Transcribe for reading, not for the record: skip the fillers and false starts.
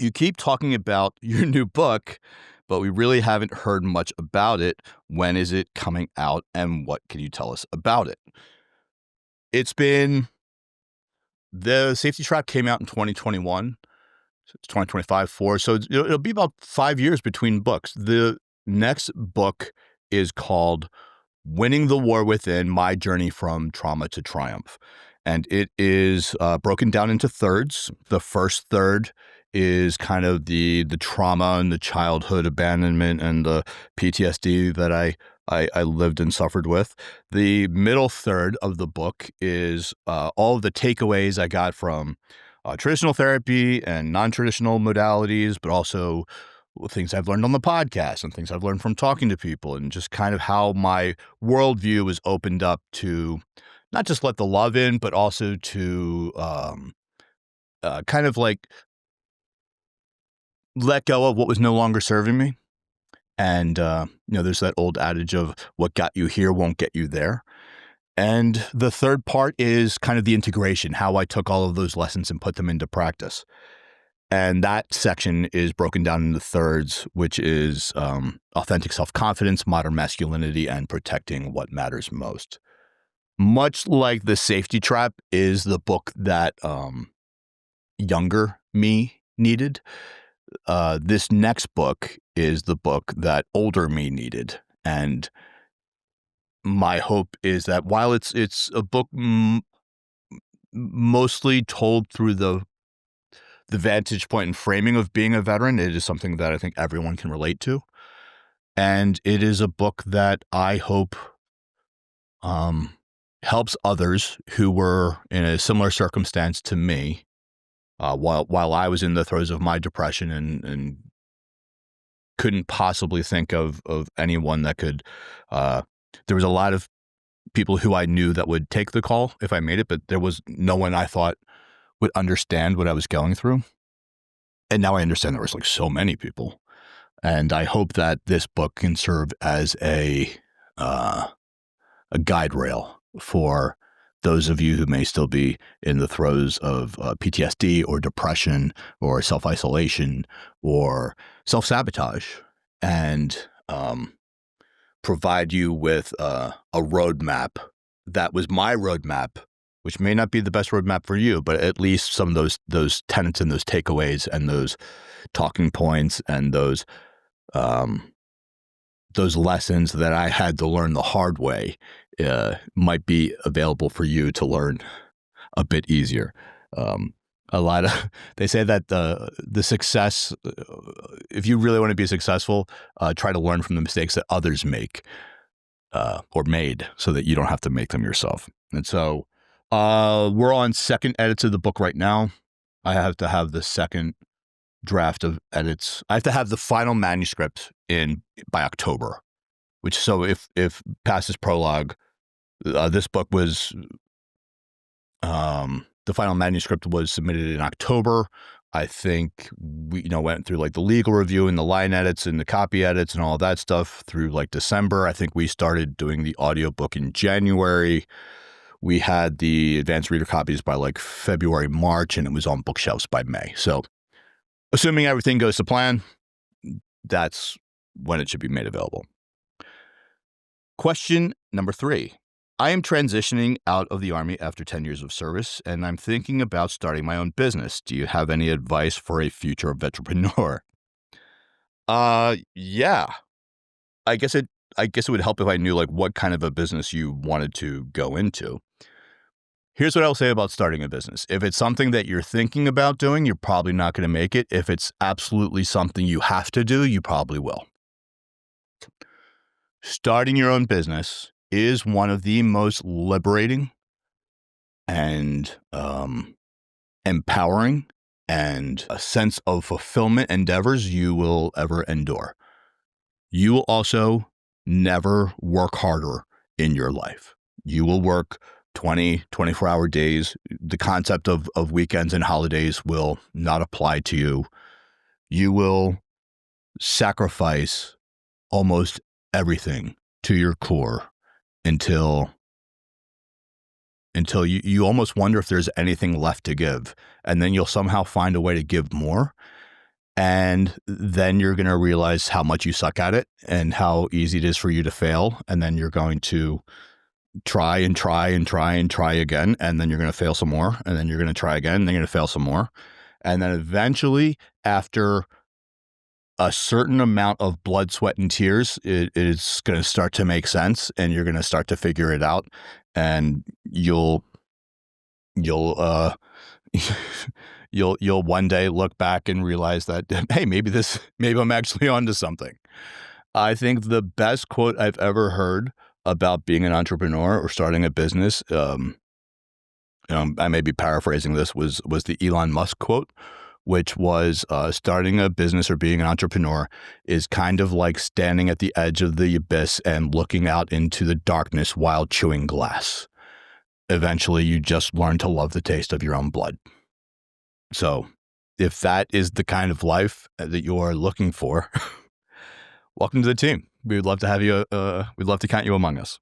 You keep talking about your new book, but we really haven't heard much about it. When is it coming out, and what can you tell us about it? The Safety Trap came out in 2021. So it's 2025 for, so it'll be about 5 years between books. The next book is called Winning the War Within: My Journey from Trauma to Triumph. And it is broken down into thirds. The first third is kind of the trauma and the childhood abandonment and the PTSD that I lived and suffered with. The middle third of the book is all of the takeaways I got from traditional therapy and non-traditional modalities, but also things I've learned on the podcast and things I've learned from talking to people, and just kind of how my worldview is opened up to not just let the love in, but also to kind of like let go of what was no longer serving me. And, there's that old adage of what got you here won't get you there. And the third part is kind of the integration, how I took all of those lessons and put them into practice. And that section is broken down into thirds, which is authentic self-confidence, modern masculinity, and protecting what matters most. Much like The Safety Trap is the book that younger me needed, this next book is the book that older me needed. And my hope is that while it's a book mostly told through the vantage point and framing of being a veteran, it is something that I think everyone can relate to. And it is a book that I hope helps others who were in a similar circumstance to me while I was in the throes of my depression and couldn't possibly think of anyone that could. There was a lot of people who I knew that would take the call if I made it, but there was no one I thought would understand what I was going through. And now I understand there was like so many people. And I hope that this book can serve as a guide rail for those of you who may still be in the throes of PTSD or depression or self-isolation or self-sabotage, and provide you with a roadmap that was my roadmap, which may not be the best roadmap for you, but at least some of those tenets and those takeaways and those talking points and those lessons that I had to learn the hard way might be available for you to learn a bit easier. They say that the success, if you really want to be successful, try to learn from the mistakes that others make or made so that you don't have to make them yourself. And so we're on second edits of the book right now. I have to have the second draft of edits. I have to have the final manuscript in by October, which, so if past this prologue, this book was, the final manuscript was submitted in October. I think we, went through like the legal review and the line edits and the copy edits and all of that stuff through like December. I think we started doing the audiobook in January. We had the advanced reader copies by like February, March, and it was on bookshelves by May. So assuming everything goes to plan, that's when it should be made available. Question number 3. I am transitioning out of the Army after 10 years of service, and I'm thinking about starting my own business. Do you have any advice for a future entrepreneur? Yeah. I guess it would help if I knew like what kind of a business you wanted to go into. Here's what I'll say about starting a business. If it's something that you're thinking about doing, you're probably not going to make it. If it's absolutely something you have to do, you probably will. Starting your own business is one of the most liberating and empowering and a sense of fulfillment endeavors you will ever endure. You will also never work harder in your life. You will work 20, 24-hour days. The concept of weekends and holidays will not apply to you. You will sacrifice almost everything to your core until you almost wonder if there's anything left to give. And then you'll somehow find a way to give more. And then you're going to realize how much you suck at it and how easy it is for you to fail. And then you're going to try and try and try and try again. And then you're going to fail some more. And then you're going to try again. And then you're going to fail some more. And then eventually, after a certain amount of blood, sweat, and tears, it is going to start to make sense. And you're going to start to figure it out. And you'll you'll one day look back and realize that, hey, maybe I'm actually onto something. I think the best quote I've ever heard about being an entrepreneur or starting a business, I may be paraphrasing this, was the Elon Musk quote, which was starting a business or being an entrepreneur is kind of like standing at the edge of the abyss and looking out into the darkness while chewing glass. Eventually, you just learn to love the taste of your own blood. So if that is the kind of life that you are looking for, welcome to the team. We would love to have you. We'd love to count you among us.